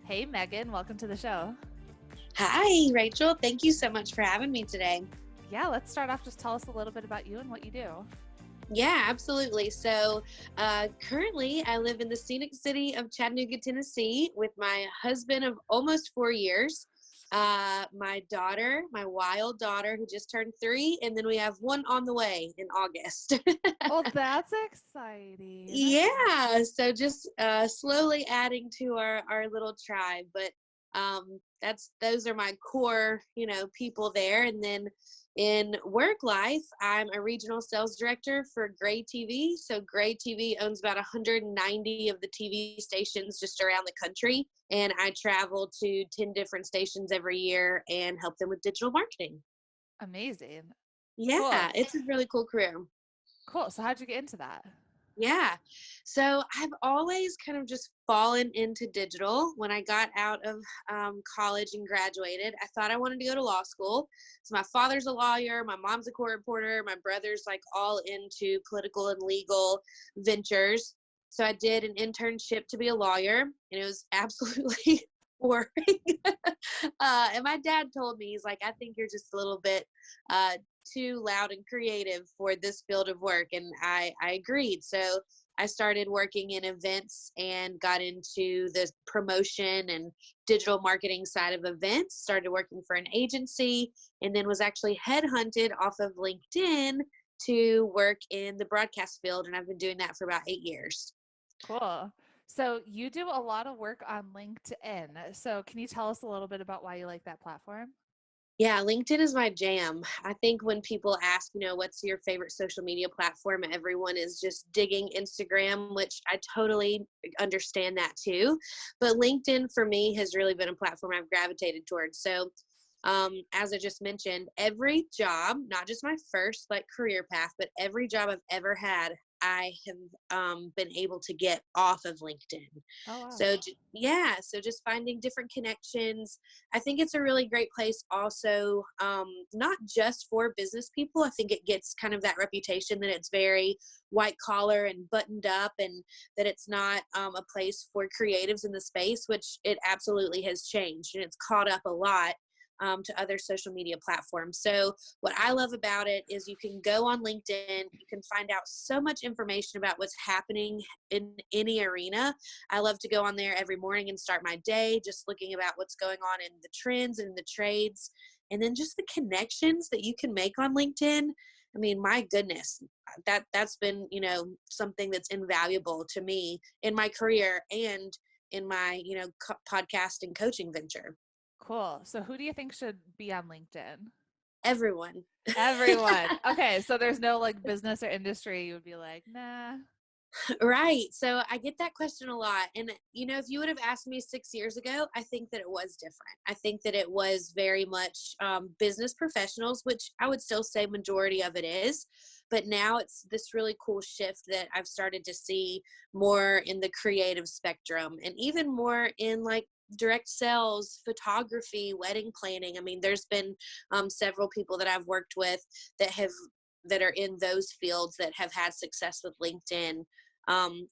Hey, Megan, welcome to the show. Hi, Rachel. Thank you so much for having me today. Yeah, let's start off. Just tell us a little bit about you and what you do. Yeah, absolutely. So, currently, I live in the scenic city of Chattanooga, Tennessee, with my husband of almost 4 years, my daughter, my wild daughter, who just turned 3, and then we have one on the way in August. Oh, that's exciting. Yeah, so just slowly adding to our little tribe, but those are my core, people there. And then in work life, I'm a regional sales director for Gray TV. So Gray TV owns about 190 of the TV stations just around the country, and I travel to 10 different stations every year and help them with digital marketing. Amazing. Cool. Yeah, it's a really cool career. Cool. So, how'd you get into that? Yeah. So I've always kind of just fallen into digital. When I got out of college and graduated, I thought I wanted to go to law school. So my father's a lawyer, my mom's a court reporter, my brother's like all into political and legal ventures. So I did an internship to be a lawyer, and it was absolutely boring. And my dad told me, he's like, I think you're just a little bit uh, too loud and creative for this field of work. And I agreed. So I started working in events and got into the promotion and digital marketing side of events, started working for an agency, and then was actually headhunted off of LinkedIn to work in the broadcast field. And I've been doing that for about 8 years. Cool. So, you do a lot of work on LinkedIn. So, can you tell us a little bit about why you like that platform? Yeah, LinkedIn is my jam. I think when people ask, what's your favorite social media platform, everyone is just digging Instagram, which I totally understand that too. But LinkedIn for me has really been a platform I've gravitated towards. So, as I just mentioned, every job, not just my first like career path, but every job I've ever had, I have been able to get off of LinkedIn. Oh, wow. So yeah, so just finding different connections. I think it's a really great place also, not just for business people. I think it gets kind of that reputation that it's very white collar and buttoned up, and that it's not a place for creatives in the space, which it absolutely has changed, and it's caught up a lot to other social media platforms. So what I love about it is you can go on LinkedIn, you can find out so much information about what's happening in any arena. I love to go on there every morning and start my day just looking about what's going on in the trends and the trades, and then just the connections that you can make on LinkedIn. I mean, my goodness, that's been, something that's invaluable to me in my career and in my, podcast and coaching venture. Cool. So, who do you think should be on LinkedIn? Everyone. Everyone. Okay. So, there's no like business or industry you would be like, nah. Right. So I get that question a lot. And, if you would have asked me 6 years ago, I think that it was different. I think that it was very much business professionals, which I would still say majority of it is. But now it's this really cool shift that I've started to see more in the creative spectrum, and even more in like direct sales, photography, wedding planning. I mean, there's been several people that I've worked with that have that are in those fields that have had success with LinkedIn.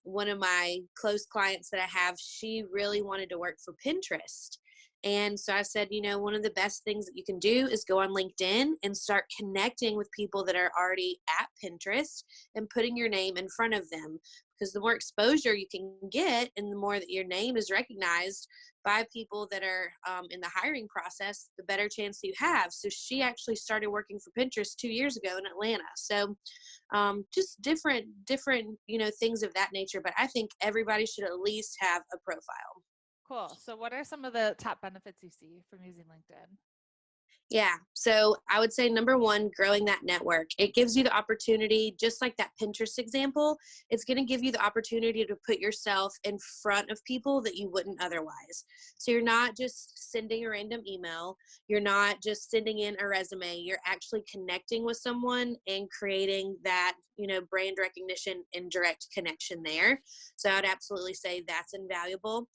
One of my close clients that I have, she really wanted to work for Pinterest. And so I said, one of the best things that you can do is go on LinkedIn and start connecting with people that are already at Pinterest and putting your name in front of them. Because the more exposure you can get and the more that your name is recognized by people that are in the hiring process, the better chance you have. So she actually started working for Pinterest 2 years ago in Atlanta. So just different, things of that nature. But I think everybody should at least have a profile. Cool. So, what are some of the top benefits you see from using LinkedIn? Yeah. So I would say number one, growing that network. It gives you the opportunity, just like that Pinterest example, it's going to give you the opportunity to put yourself in front of people that you wouldn't otherwise. So you're not just sending a random email. You're not just sending in a resume. You're actually connecting with someone and creating that, brand recognition and direct connection there. So I'd absolutely say that's invaluable.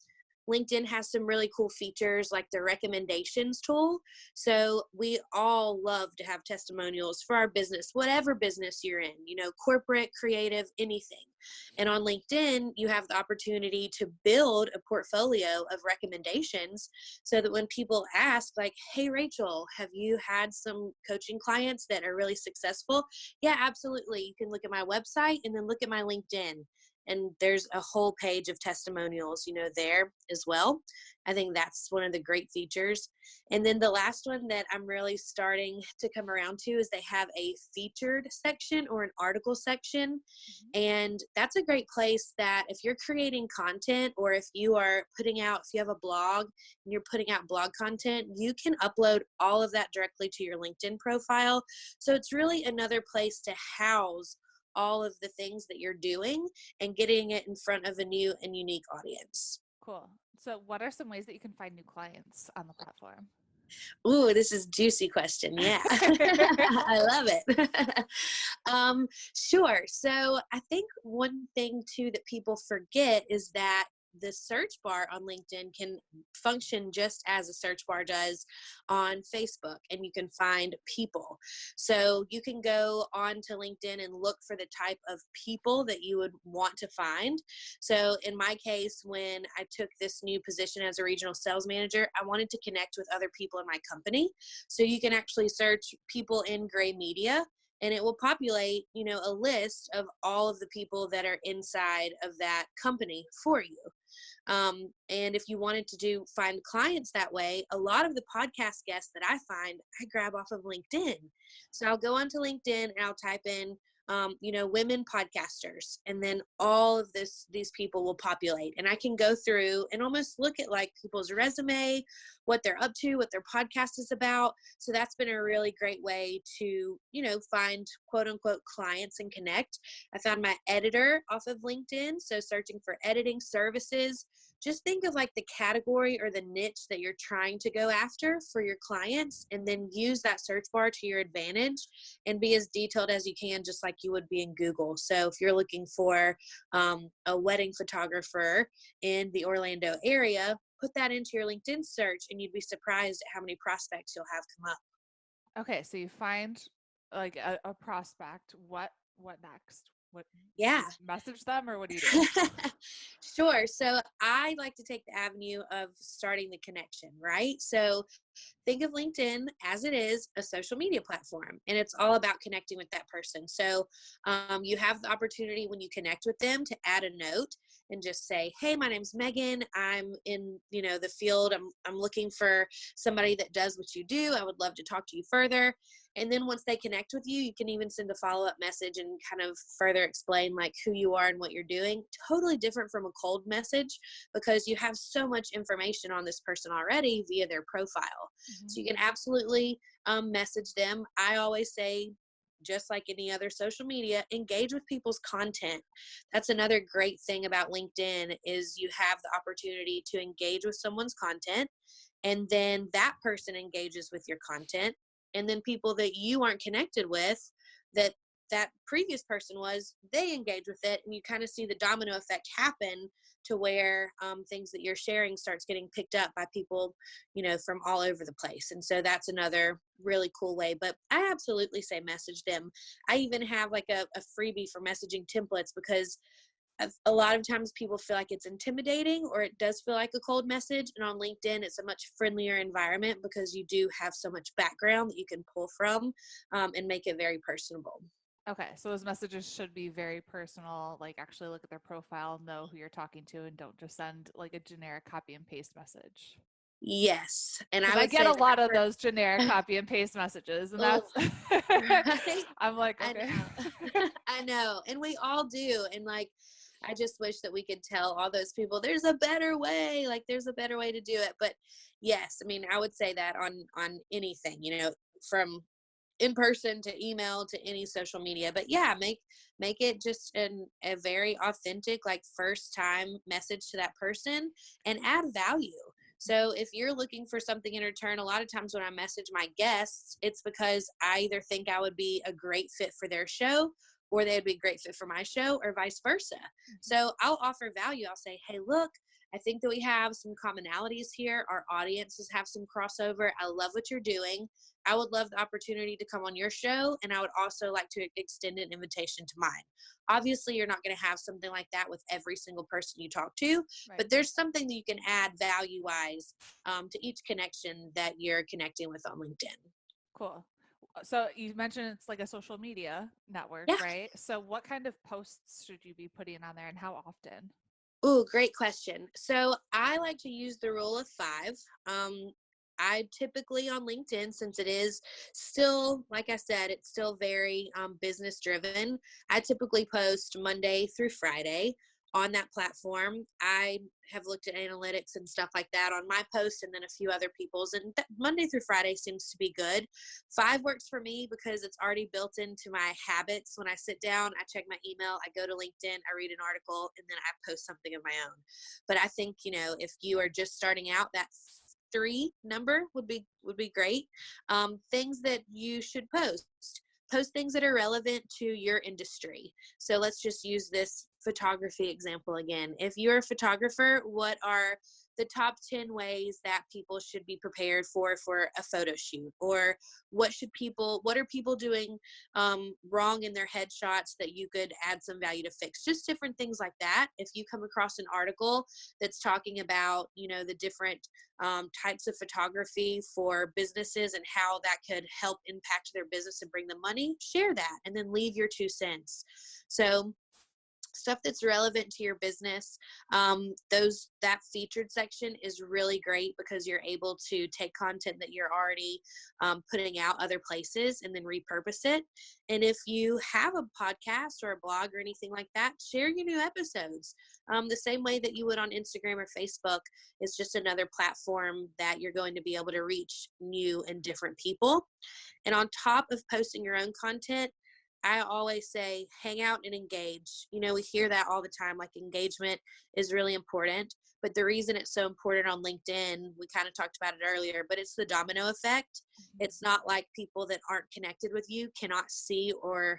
LinkedIn has some really cool features like the recommendations tool. So we all love to have testimonials for our business, whatever business you're in, corporate, creative, anything. And on LinkedIn, you have the opportunity to build a portfolio of recommendations so that when people ask, like, hey, Rachel, have you had some coaching clients that are really successful? Yeah, absolutely. You can look at my website and then look at my LinkedIn. And there's a whole page of testimonials, there as well. I think that's one of the great features. And then the last one that I'm really starting to come around to is they have a featured section or an article section. And that's a great place that if you're creating content, or if you are if you have a blog and you're putting out blog content, you can upload all of that directly to your LinkedIn profile. So it's really another place to house all of the things that you're doing and getting it in front of a new and unique audience. Cool. So what are some ways that you can find new clients on the platform? Ooh, this is a juicy question. Yeah. I love it. Sure. So I think one thing too that people forget is that the search bar on LinkedIn can function just as a search bar does on Facebook, and you can find people. So you can go onto LinkedIn and look for the type of people that you would want to find. So in my case, when I took this new position as a regional sales manager, I wanted to connect with other people in my company. So you can actually search people in gray media, and it will populate, a list of all of the people that are inside of that company for you. And if you wanted to find clients that way, a lot of the podcast guests that I find, I grab off of LinkedIn. So I'll go onto LinkedIn and I'll type in, women podcasters, and then all of these people will populate, and I can go through and almost look at like people's resume, what they're up to, what their podcast is about. So that's been a really great way to, find quote unquote clients and connect. I found my editor off of LinkedIn. So searching for editing services, just think of like the category or the niche that you're trying to go after for your clients, and then use that search bar to your advantage and be as detailed as you can, just like you would be in Google. So if you're looking for a wedding photographer in the Orlando area, put that into your LinkedIn search and you'd be surprised at how many prospects you'll have come up. Okay, so you find like a prospect. What next? What Yeah. you message them, or what do you do? Sure. So I like to take the avenue of starting the connection, right? So think of LinkedIn as it is a social media platform, and it's all about connecting with that person. So you have the opportunity when you connect with them to add a note and just say, hey, my name's Megan. I'm in, the field. I'm looking for somebody that does what you do. I would love to talk to you further. And then once they connect with you, you can even send a follow-up message and kind of further explain like who you are and what you're doing. Totally different from a cold message, because you have so much information on this person already via their profile. So you can absolutely message them. I always say, just like any other social media, engage with people's content. That's another great thing about LinkedIn, is you have the opportunity to engage with someone's content, and then that person engages with your content, and then people that you aren't connected with, that previous person was, they engage with it, and you kind of see the domino effect happen to where things that you're sharing starts getting picked up by people, from all over the place. And so that's another really cool way. But I absolutely say message them. I even have like a freebie for messaging templates, because a lot of times people feel like it's intimidating, or it does feel like a cold message. And on LinkedIn, it's a much friendlier environment because you do have so much background that you can pull from and make it very personable. Okay, so those messages should be very personal, like actually look at their profile, know who you're talking to, and don't just send like a generic copy and paste message. Yes. And Because I I would get say a that lot of for, those generic copy and paste messages, and oh, that's right? I'm like, I okay. know. I know. And we all do. And like, I just wish that we could tell all those people there's a better way. Like there's a better way to do it. But yes, I mean, I would say that on anything, from in person to email to any social media. But yeah, make it just a very authentic, like first time message to that person, and add value. So if you're looking for something in return, a lot of times when I message my guests, it's because I either think I would be a great fit for their show, or they'd be a great fit for my show, or vice versa. So I'll offer value. I'll say, hey, look, I think that we have some commonalities here. Our audiences have some crossover. I love what you're doing. I would love the opportunity to come on your show, and I would also like to extend an invitation to mine. Obviously, you're not going to have something like that with every single person you talk to, Right. but there's something that you can add value wise to each connection that you're connecting with on LinkedIn. Cool. So you mentioned it's like a social media network, Yeah. right? So what kind of posts should you be putting on there and how often? Oh, great question. So I like to use the rule of five. I typically on LinkedIn, since it is still, like I said, it's still very business driven. I typically post Monday through Friday on that platform. I have looked at analytics and stuff like that on my post and then a few other people's. And Monday through Friday seems to be good. Five works for me because it's already built into my habits. When I sit down, I check my email, I go to LinkedIn, I read an article, and then I post something of my own. But I think, if you are just starting out, that three number would be great. Things that you should post things that are relevant to your industry. So let's just use this photography example again. If you're a photographer, what are the top 10 ways that people should be prepared for a photo shoot? Or what are people doing wrong in their headshots that you could add some value to fix? Just different things like that. If you come across an article that's talking about, the different types of photography for businesses and how that could help impact their business and bring them money, share that and then leave your 2 cents. So stuff that's relevant to your business. That featured section is really great because you're able to take content that you're already putting out other places and then repurpose it. And if you have a podcast or a blog or anything like that, share your new episodes. The same way that you would on Instagram or Facebook. It's just another platform that you're going to be able to reach new and different people. And on top of posting your own content, I always say hang out and engage. We hear that all the time, like engagement is really important. But the reason it's so important on LinkedIn, we kind of talked about it earlier, but it's the domino effect. It's not like people that aren't connected with you cannot see or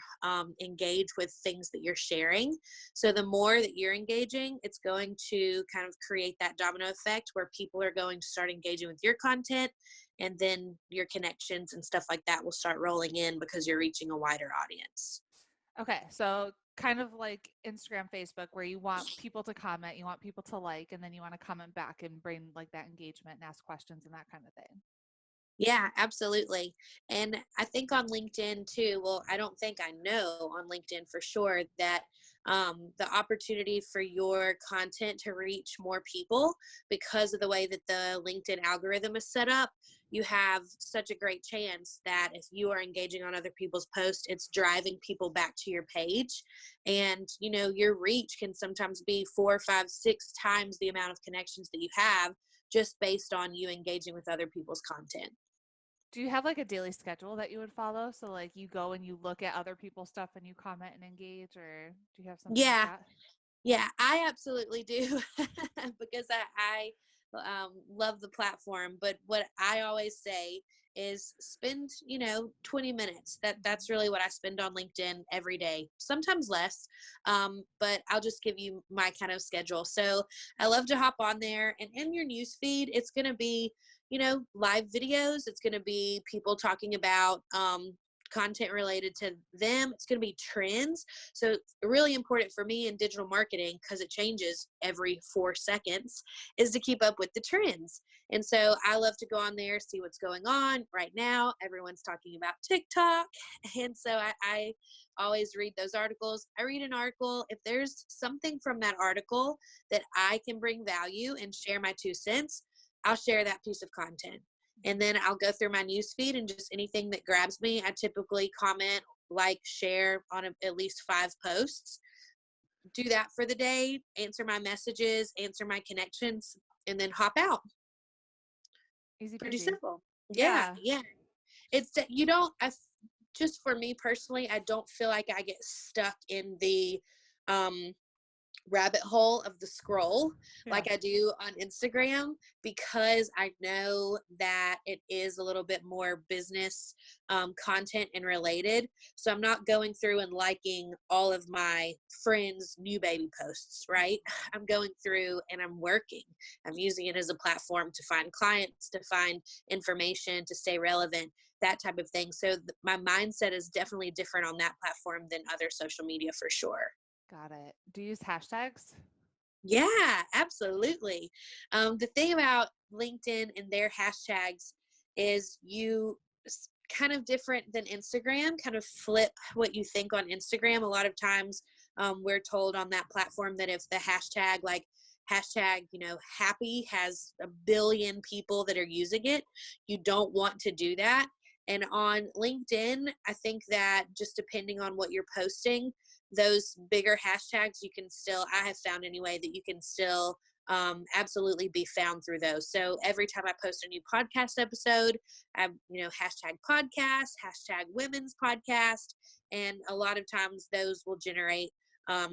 engage with things that you're sharing. So the more that you're engaging, it's going to kind of create that domino effect where people are going to start engaging with your content, and then your connections and stuff like that will start rolling in because you're reaching a wider audience. Okay, so kind of like Instagram, Facebook, where you want people to comment, you want people to like, and then you want to comment back and bring like that engagement and ask questions and that kind of thing. Yeah, absolutely. And I think on LinkedIn too, well, I don't think I know on LinkedIn for sure that the opportunity for your content to reach more people because of the way that the LinkedIn algorithm is set up, you have such a great chance that if you are engaging on other people's posts, it's driving people back to your page. And, your reach can sometimes be 4, 5, 6 times the amount of connections that you have just based on you engaging with other people's content. Do you have like a daily schedule that you would follow? So like you go and you look at other people's stuff and you comment and engage, or do you have something like Yeah, that? yeah, I absolutely do because I love the platform. But what I always say is spend 20 minutes. That's really what I spend on LinkedIn every day. Sometimes less, but I'll just give you my kind of schedule. So I love to hop on there, and in your news feed, it's going to be live videos. It's going to be people talking about content related to them. It's going to be trends. So really important for me in digital marketing, because it changes every 4 seconds, is to keep up with the trends. And so I love to go on there, see what's going on right now. Everyone's talking about TikTok. And so I always read those articles. I read an article. If there's something from that article that I can bring value and share my 2 cents, I'll share that piece of content. And then I'll go through my news feed, and just anything that grabs me, I typically comment, like, share on at least 5 posts. Do that for the day, answer my messages, answer my connections, and then hop out. Easy Pretty peasy. simple. Yeah, Yeah. yeah. It's that you don't, just for me personally, I don't feel like I get stuck in the um rabbit hole of the scroll Yeah. like I do on Instagram, because I know that it is a little bit more business content and related. So I'm not going through and liking all of my friends' new baby posts, right? I'm going through and I'm working. I'm using it as a platform to find clients, to find information, to stay relevant, that type of thing. So my mindset is definitely different on that platform than other social media for sure. Got it. Do you use hashtags? Yeah, absolutely. The thing about LinkedIn and their hashtags is kind of different than Instagram, kind of flip what you think on Instagram. A lot of times we're told on that platform that if the hashtag, like hashtag, happy has a billion people that are using it, you don't want to do that. And on LinkedIn, I think that just depending on what you're posting, those bigger hashtags, you can still, I have found anyway, that you can still absolutely be found through those. So every time I post a new podcast episode, I have, hashtag podcast, hashtag women's podcast. And a lot of times those will generate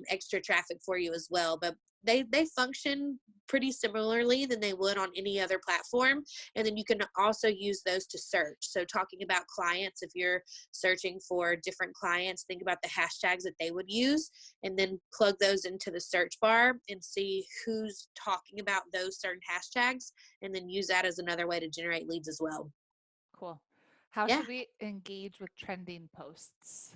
extra traffic for you as well. But they function pretty similarly than they would on any other platform. And then you can also use those to search. So talking about clients, if you're searching for different clients, think about the hashtags that they would use and then plug those into the search bar and see who's talking about those certain hashtags, and then use that as another way to generate leads as well. Cool. How Yeah. should we engage with trending posts?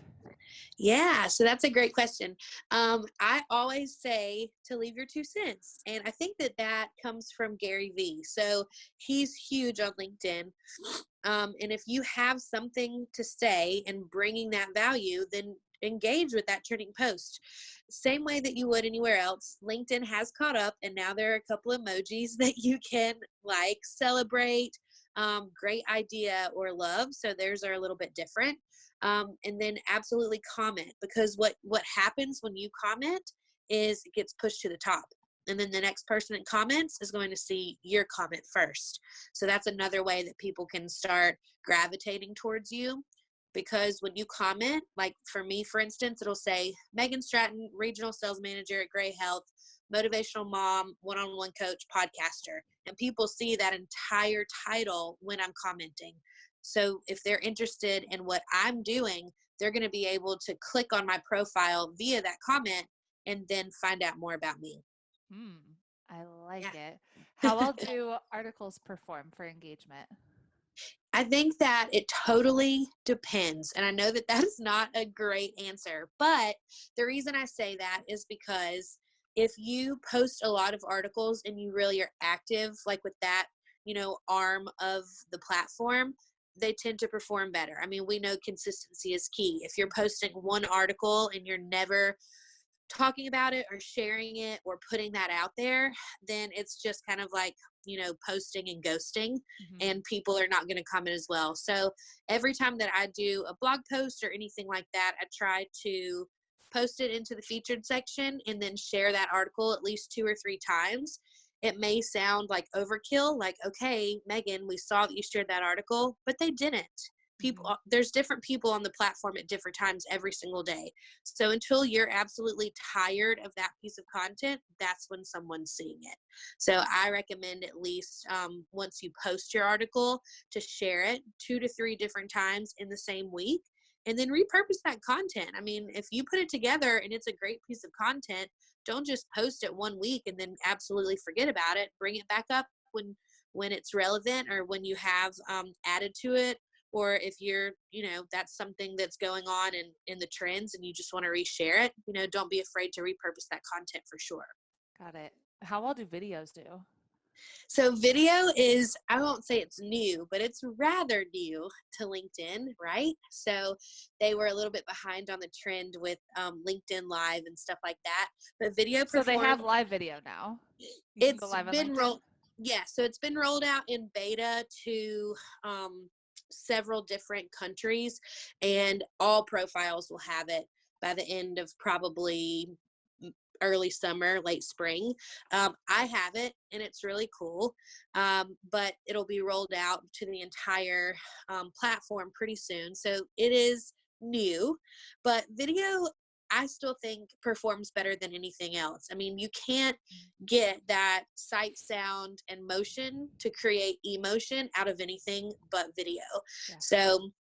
Yeah, so that's a great question. I always say to leave your 2 cents, and I think that that comes from Gary Vee. So he's huge on LinkedIn. And if you have something to say and bringing that value, then engage with that trending post. Same way that you would anywhere else. LinkedIn has caught up, and now there are a couple emojis that you can like, celebrate, great idea, or love. So theirs are a little bit different. And then absolutely comment, because what happens when you comment is it gets pushed to the top, and then the next person that comments is going to see your comment first. So that's another way that people can start gravitating towards you, because when you comment, like for me, for instance, it'll say Megan Stratton, regional sales manager at Gray Health, motivational mom, one-on-one coach, podcaster, and people see that entire title when I'm commenting. So if they're interested in what I'm doing, they're going to be able to click on my profile via that comment and then find out more about me. I like Yeah. it. How well do articles perform for engagement? I think that it totally depends. And I know that that is not a great answer, but the reason I say that is because if you post a lot of articles and you really are active, like with that, arm of the platform, they tend to perform better. I mean, we know consistency is key. If you're posting one article and you're never talking about it or sharing it or putting that out there, then it's just kind of like, posting and ghosting, Mm-hmm. and people are not going to comment as well. So every time that I do a blog post or anything like that, I try to post it into the featured section and then share that article at least 2 or 3 times. It may sound like overkill, like, okay, Megan, we saw that you shared that article, but they didn't. People, Mm-hmm. there's different people on the platform at different times every single day. So until you're absolutely tired of that piece of content, that's when someone's seeing it. So I recommend at least once you post your article to share it 2 to 3 different times in the same week, and then repurpose that content. I mean, if you put it together and it's a great piece of content, don't just post it one week and then absolutely forget about it. Bring it back up when it's relevant, or when you have added to it, or if you're, that's something that's going on in the trends and you just want to reshare it, don't be afraid to repurpose that content for sure. Got it. How well do videos do? So video is, I won't say it's new, but it's rather new to LinkedIn, right? So they were a little bit behind on the trend with LinkedIn Live and stuff like that. But video So they have performed, live video now. You can go it's live on been LinkedIn. rolled. Yeah, so it's been rolled out in beta to several different countries, and all profiles will have it by the end of probably early summer, late spring. I have it, and it's really cool, but it'll be rolled out to the entire platform pretty soon. So it is new, but video, I still think performs better than anything else. I mean, you can't get that sight, sound, and motion to create emotion out of anything but video. Yeah. So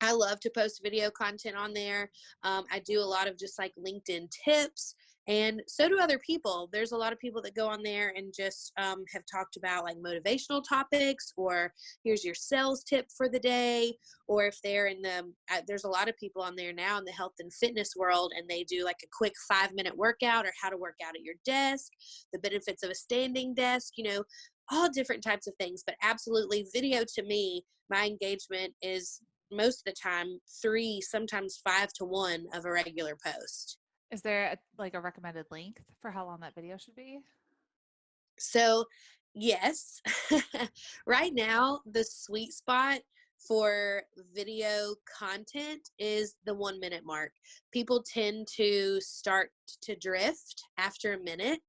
I love to post video content on there. I do a lot of just like LinkedIn tips, and so do other people. There's a lot of people that go on there and just have talked about like motivational topics, or here's your sales tip for the day. Or if they're in there's a lot of people on there now in the health and fitness world, and they do like a quick 5-minute workout, or how to work out at your desk, the benefits of a standing desk, all different types of things. But absolutely, video to me, my engagement is most of the time 3, sometimes 5 to 1 of a regular post. Is there like a recommended length for how long that video should be? So, yes, right now, the sweet spot for video content is the 1 minute mark. People tend to start to drift after a minute.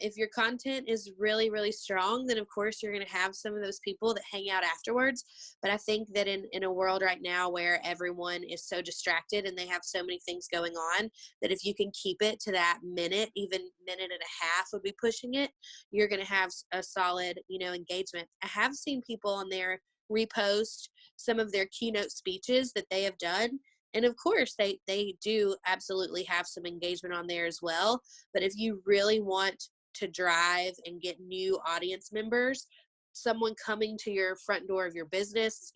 If your content is really, really strong, then of course you're going to have some of those people that hang out afterwards. But I think that in a world right now where everyone is so distracted and they have so many things going on, that if you can keep it to that minute, even minute and a half would be pushing it, you're going to have a solid, engagement. I have seen people on there repost some of their keynote speeches that they have done. And of course, they do absolutely have some engagement on there as well. But if you really want to drive and get new audience members, someone coming to your front door of your business,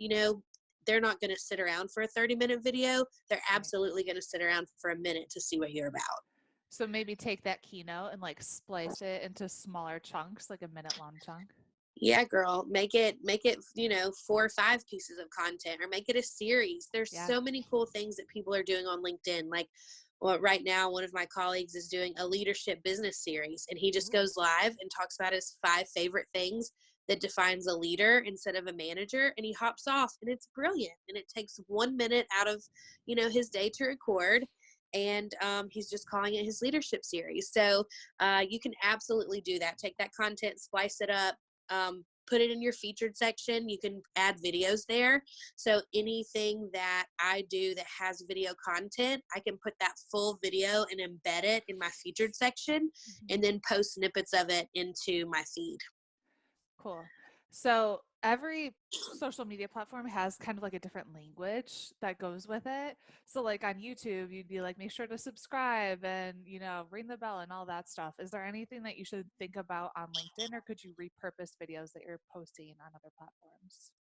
they're not going to sit around for a 30-minute video. They're absolutely going to sit around for a minute to see what you're about. So maybe take that keynote and like splice it into smaller chunks, like a minute long chunk. Yeah, girl, make it, 4 or 5 pieces of content, or make it a series. There's Yeah. so many cool things that people are doing on LinkedIn. Like, well, right now, one of my colleagues is doing a leadership business series, and he just Ooh. goes live and talks about his 5 favorite things that defines a leader instead of a manager. And he hops off, and it's brilliant. And it takes 1 minute out of, his day to record. And he's just calling it his leadership series. So you can absolutely do that. Take that content, splice it up, put it in your featured section. You can add videos there. So anything that I do that has video content, I can put that full video and embed it in my featured section, and then post snippets of it into my feed. Cool. So every social media platform has kind of like a different language that goes with it. So like on YouTube, you'd be like, make sure to subscribe and, ring the bell and all that stuff. Is there anything that you should think about on LinkedIn, or could you repurpose videos that you're posting on other platforms?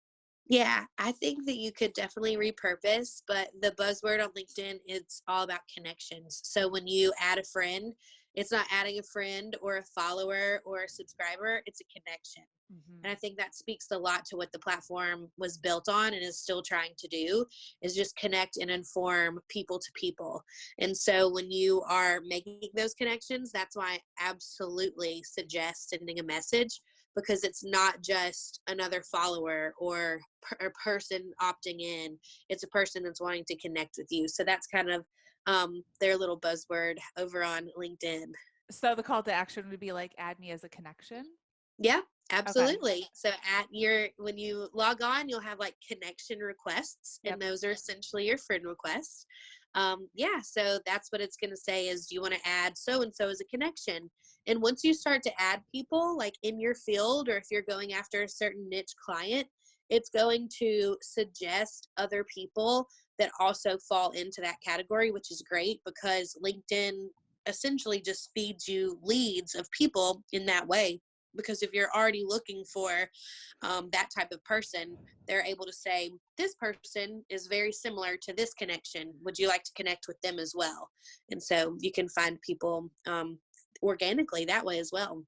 Yeah, I think that you could definitely repurpose, but the buzzword on LinkedIn, it's all about connections. So when you add a friend, it's not adding a friend or a follower or a subscriber, it's a connection. Mm-hmm. And I think that speaks a lot to what the platform was built on and is still trying to do, is just connect and inform people to people. And so when you are making those connections, that's why I absolutely suggest sending a message, because it's not just another follower or a person opting in. It's a person that's wanting to connect with you. So that's kind of their little buzzword over on LinkedIn. So the call to action would be like, add me as a connection. Yeah, Okay. absolutely. So when you log on, you'll have like connection requests, Yep. and those are essentially your friend requests. Yeah, so that's what it's going to say is, do you want to add so and so as a connection? And once you start to add people like in your field, or if you're going after a certain niche client, it's going to suggest other people that also fall into that category, which is great because LinkedIn essentially just feeds you leads of people in that way. Because if you're already looking for that type of person, they're able to say, this person is very similar to this connection. Would you like to connect with them as well? And so you can find people organically that way as well.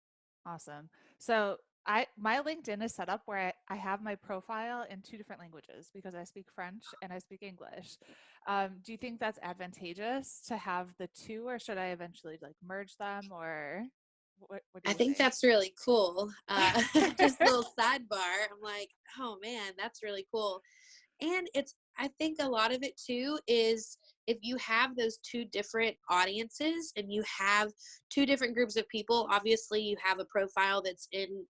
Awesome. So my LinkedIn is set up where I have my profile in 2 different languages because I speak French and I speak English. Do you think that's advantageous to have the two, or should I eventually like merge them, or what do I you think think? that's really cool. Just a little sidebar. I'm like, oh man, that's really cool. And it's I think a lot of it too is if you have those two different audiences and you have two different groups of people, obviously you have a profile that's in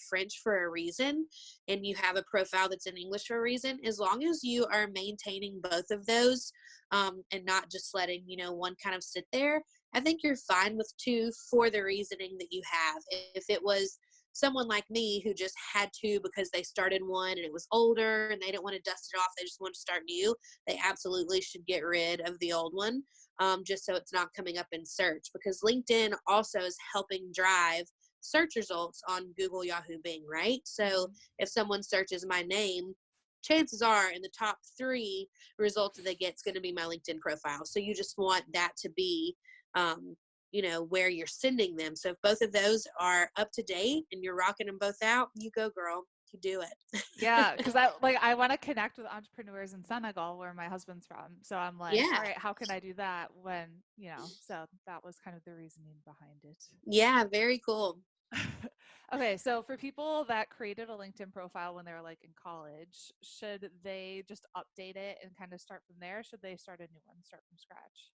French for a reason and you have a profile that's in English for a reason. As long as you are maintaining both of those and not just letting, one kind of sit there, I think you're fine with two for the reasoning that you have. If it was someone like me who just had to because they started one and it was older and they didn't want to dust it off, they just want to start new, they absolutely should get rid of the old one, just so it's not coming up in search, because LinkedIn also is helping drive search results on Google, Yahoo, Bing, right? So if someone searches my name, chances are in the top 3 results that they get is going to be my LinkedIn profile. So you just want that to be where you're sending them. So if both of those are up to date and you're rocking them both out, you go, girl, you do it. Yeah, because I want to connect with entrepreneurs in Senegal where my husband's from. So I'm like, Yeah. all right, how can I do that when, so that was kind of the reasoning behind it. Yeah, very cool. Okay, so for people that created a LinkedIn profile when they were like in college, should they just update it and kind of start from there? Should they start a new one, start from scratch?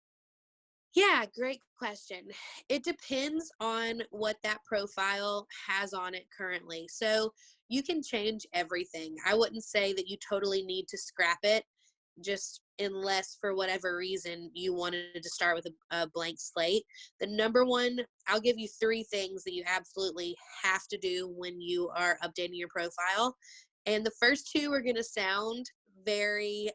Yeah, great question. It depends on what that profile has on it currently. So you can change everything. I wouldn't say that you totally need to scrap it, just unless for whatever reason you wanted to start with a blank slate. The number one, I'll give you 3 things that you absolutely have to do when you are updating your profile. And the first 2 are going to sound very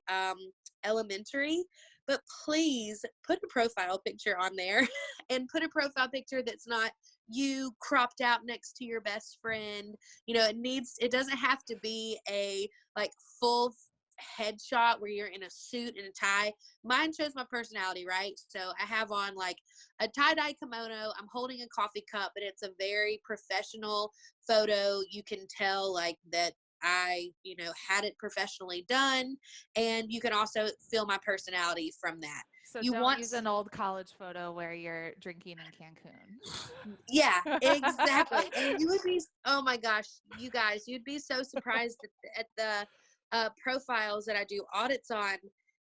elementary, but please put a profile picture on there and put a profile picture that's not you cropped out next to your best friend. It doesn't have to be a like full headshot where you're in a suit and a tie. Mine shows my personality, right? So I have on like a tie-dye kimono. I'm holding a coffee cup, but it's a very professional photo. You can tell like that I, had it professionally done, and you can also feel my personality from that. So You don't want, use an old college photo where you're drinking in Cancun. yeah, exactly. And you would be, oh my gosh, you guys, you'd be so surprised at the profiles that I do audits on.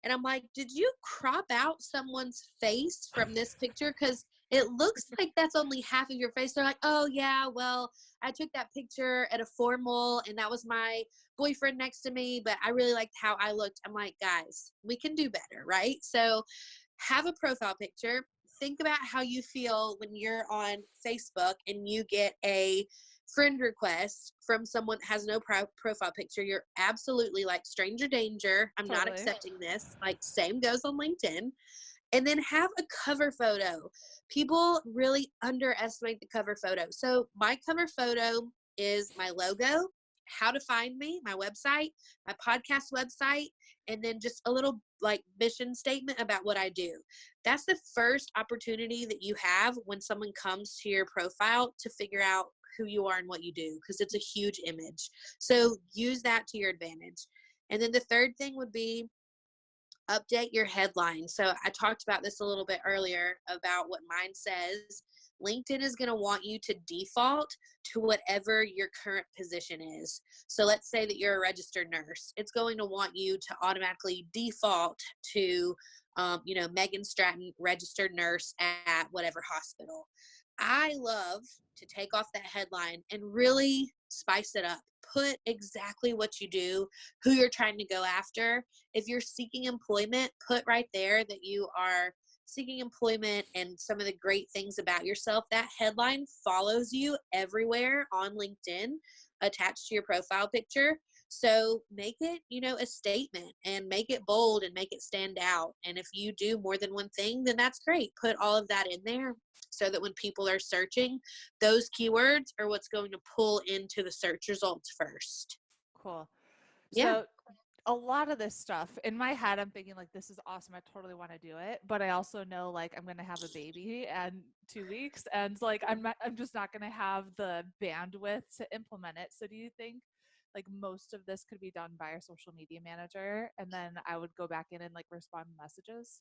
And I'm like, did you crop out someone's face from this picture? Because it looks like that's only half of your face. They're like, oh, yeah, well, I took that picture at a formal and that was my boyfriend next to me, but I really liked how I looked. I'm like, guys, we can do better, right? So have a profile picture. Think about how you feel when you're on Facebook and you get a friend request from someone that has no profile picture. You're absolutely like stranger danger. I'm not Totally. accepting this. Like same goes on LinkedIn. And then have a cover photo. People really underestimate the cover photo. So my cover photo is my logo, how to find me, my website, my podcast website, and then just a little like mission statement about what I do. That's the first opportunity that you have when someone comes to your profile to figure out who you are and what you do, because it's a huge image. So use that to your advantage. And then the third thing would be update your headline. So I talked about this a little bit earlier about what mine says. LinkedIn is going to want you to default to whatever your current position is. So let's say that you're a registered nurse. It's going to want you to automatically default to, Megan Stratton, registered nurse at whatever hospital. I love to take off that headline and really spice it up. Put exactly what you do, who you're trying to go after. If you're seeking employment, put right there that you are seeking employment and some of the great things about yourself. That headline follows you everywhere on LinkedIn attached to your profile picture. So make it, a statement and make it bold and make it stand out. And if you do more than one thing, then that's great. Put all of that in there so that when people are searching, those keywords are what's going to pull into the search results first. Cool. Yeah. So a lot of this stuff in my head, I'm thinking like, this is awesome. I totally want to do it. But I also know like I'm going to have a baby in 2 weeks and like, I'm just not going to have the bandwidth to implement it. So do you think like most of this could be done by our social media manager? And then I would go back in and like respond to messages.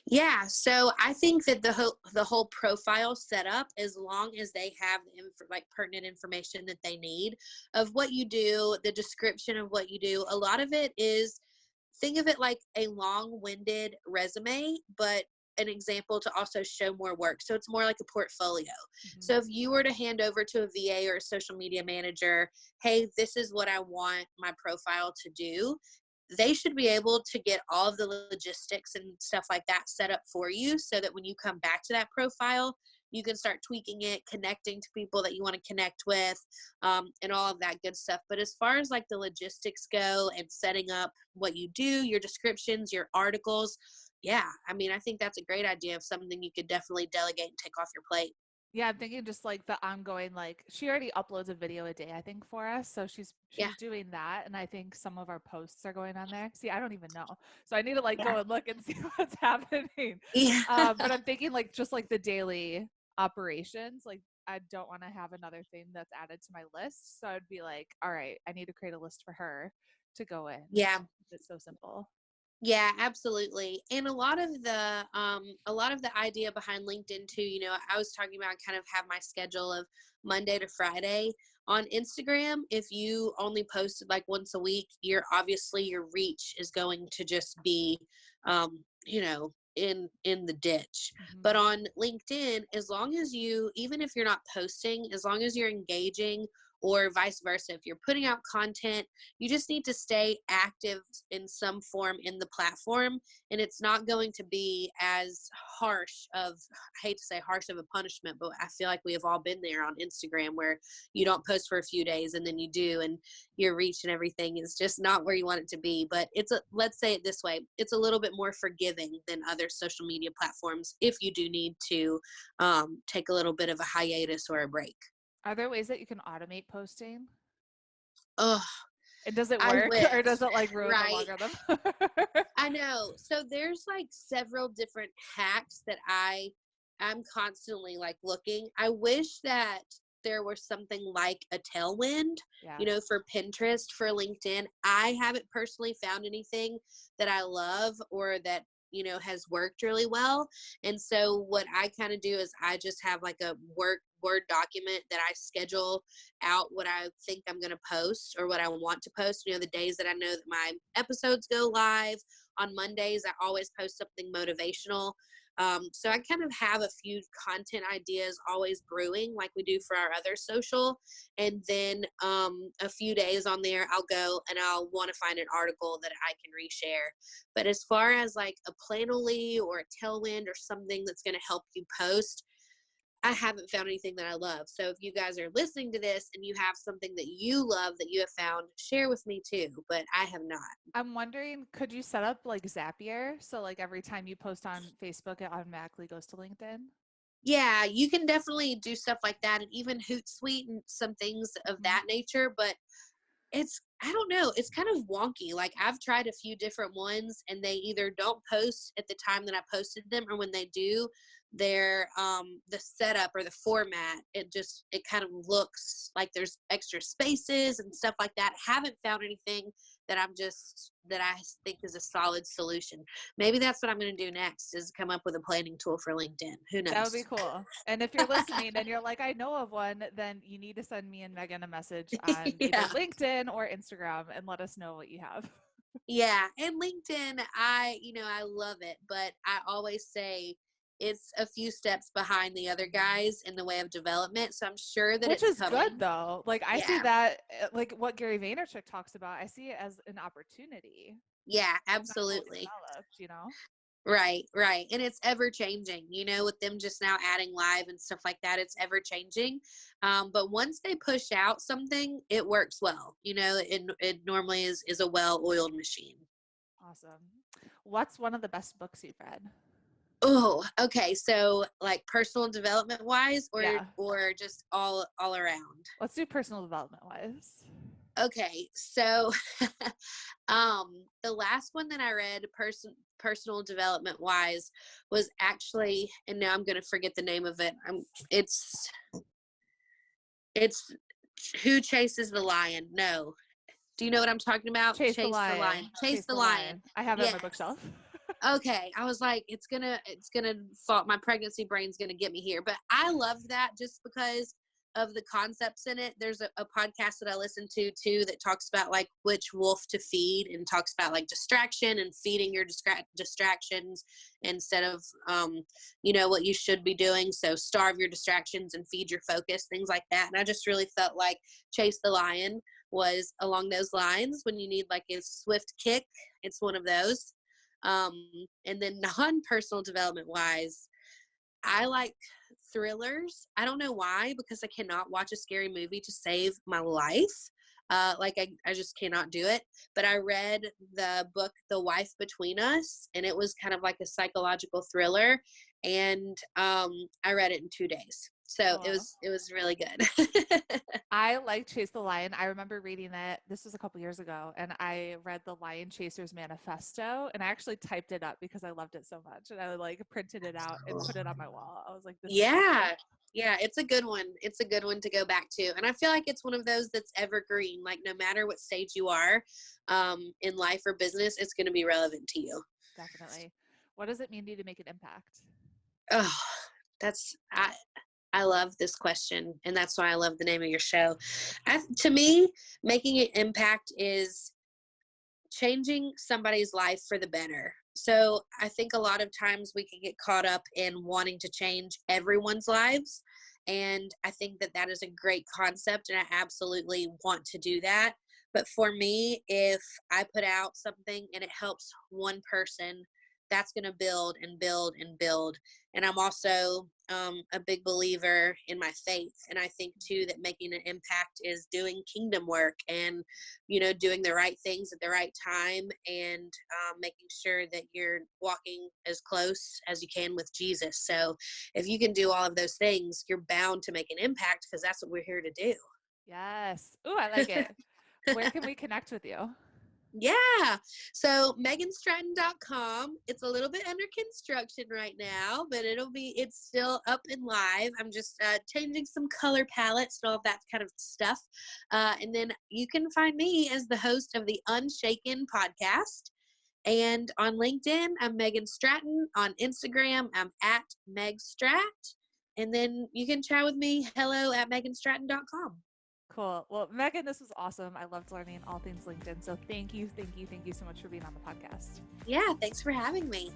Yeah, so I think that the whole profile setup, as long as they have like pertinent information that they need of what you do, the description of what you do, a lot of it is think of it like a long-winded resume, but an example to also show more work. So it's more like a portfolio. Mhm. So if you were to hand over to a VA or a social media manager, hey, this is what I want my profile to do, they should be able to get all of the logistics and stuff like that set up for you so that when you come back to that profile, you can start tweaking it, connecting to people that you want to connect with, and all of that good stuff. But as far as like the logistics go and setting up what you do, your descriptions, your articles, yeah, I mean, I think that's a great idea of something you could definitely delegate and take off your plate. Yeah, I'm thinking just like the ongoing, like she already uploads a video a day, I think, for us. So Yeah. she's doing that, and I think some of our posts are going on there. See, I don't even know, so I need to like Yeah. go and look and see what's happening. Yeah. But I'm thinking like just like the daily operations, like I don't want to have another thing that's added to my list. So I'd be like, all right, I need to create a list for her to go in. Yeah. It's so simple. Yeah, absolutely. And a lot of the idea behind LinkedIn too, you know, I was talking about kind of have my schedule of Monday to Friday. On Instagram, if you only posted like once a week, you're obviously your reach is going to just be you know, in the ditch. But Hmm. on LinkedIn, as long as you, even if you're not posting, as long as you're engaging, or vice versa, if you're putting out content, you just need to stay active in some form in the platform, and it's not going to be as harsh of, I hate to say harsh of a punishment, but I feel like we have all been there on Instagram where you don't post for a few days and then you do, and your reach and everything is just not where you want it to be. But let's say it this way, it's a little bit more forgiving than other social media platforms if you do need to take a little bit of a hiatus or a break. Are there ways that you can automate posting? Oh, And does it I work, or wish. does it like ruin the Right. logarithm? I know. So there's like several different hacks that I'm constantly like looking. I wish that there was something like a tailwind, Yeah. you know, for Pinterest, for LinkedIn. I haven't personally found anything that I love or that, you know, has worked really well. And so what I kind of do is I just have like a word document that I schedule out what I think I'm going to post or what I want to post, you know, the days that I know that my episodes go live. On Mondays, I always post something motivational. So I kind of have a few content ideas always brewing, like we do for our other social. And then a few days on there, I'll go and I'll want to find an article that I can reshare. But as far as like a Planoly or a Tailwind or something that's going to help you post, I haven't found anything that I love. So if you guys are listening to this and you have something that you love that you have found, share with me too. But I have not. I'm wondering, could you set up like Zapier? So like every time you post on Facebook, it automatically goes to LinkedIn? Yeah, you can definitely do stuff like that, and even Hootsuite and some things of Hmm. that nature. But I don't know, it's kind of wonky. Like I've tried a few different ones and they either don't post at the time that I posted them, or when they do, they're the setup or the format, it kind of looks like there's extra spaces and stuff like that. Haven't found anything that I think is a solid solution. Maybe that's what I'm going to do next, is come up with a planning tool for LinkedIn. Who That would knows? be cool. And if you're listening and you're like, I know of one, then you need to send me and Megan a message on either Yeah. LinkedIn or Instagram and let us know what you have. Yeah, and LinkedIn, I love it, but I always say it's a few steps behind the other Mhm. guys in the way of development. So I'm sure that Which it's is good coming. though. Like I see Yeah. that, like what Gary Vaynerchuk talks about, I see it as an opportunity. Yeah, It's not fully absolutely. developed, you know? Right, right. And it's ever changing, you know, with them just now adding live and stuff like that, it's ever changing. But once they push out something, it works well. You know, it normally is a well-oiled machine. Awesome. What's one of the best books you've read? Oh, okay. So like personal development wise, Yeah. or just all around. Let's do personal development wise. Okay. So the last one that I read personal development wise was actually, and now I'm going to forget the name of it. It's it's Who Chases the Lion? No. Do you know what I'm talking about? Chase the Chase the Lion. Lion. Chase Chase the the Lion. Lion. I have it on Yes. my bookshelf. Okay, I was like, it's gonna fall. My pregnancy brain's gonna get me here, but I love that just because of the concepts in it. There's a podcast that I listen to too that talks about like which wolf to feed, and talks about like distraction and feeding your distractions instead of what you should be doing. So starve your distractions and feed your focus, things like that. And I just really felt like Chase the Lion was along those lines. When you need like a swift kick, it's one of those. And then non-personal development wise, I like thrillers. I don't know why, because I cannot watch a scary movie to save my life. I just cannot do it. But I read the book The Wife Between Us, and it was kind of like a psychological thriller. And I read it in 2 days. So Oh, it wow. was really good. I like Chase the Lion. I remember reading it. This was a couple years ago, and I read the Lion Chasers Manifesto, and I actually typed it up because I loved it so much, and I like printed it out and put it on my wall. I was like, "This is so Yeah. cool." Yeah, it's a good one. It's a good one to go back to. And I feel like it's one of those that's evergreen. Like no matter what stage you are in life or business, it's going to be relevant to you. Definitely. What does it mean to you to make an impact? Oh, that's I love this question, and that's why I love the name of your show. To me, making an impact is changing somebody's life for the better. So I think a lot of times we can get caught up in wanting to change everyone's lives. And I think that that is a great concept, and I absolutely want to do that. But for me, if I put out something and it helps one person, that's going to build and build and build. And I'm also a big believer in my faith. And I think too that making an impact is doing kingdom work and, doing the right things at the right time, and making sure that you're walking as close as you can with Jesus. So if you can do all of those things, you're bound to make an impact, because that's what we're here to do. Yes. Ooh, I like it. Where can we connect with you? Yeah. So meganstratton.com. It's a little bit under construction right now, but it's still up and live. I'm just changing some color palettes and all of that kind of stuff. And then you can find me as the host of the Unshaken podcast. And on LinkedIn, I'm Megan Stratton. On Instagram, I'm at megstrat. And then you can chat with me, hello@meganstratton.com. Cool. Well, Megan, this was awesome. I loved learning all things LinkedIn. So thank you so much for being on the podcast. Yeah, thanks for having me.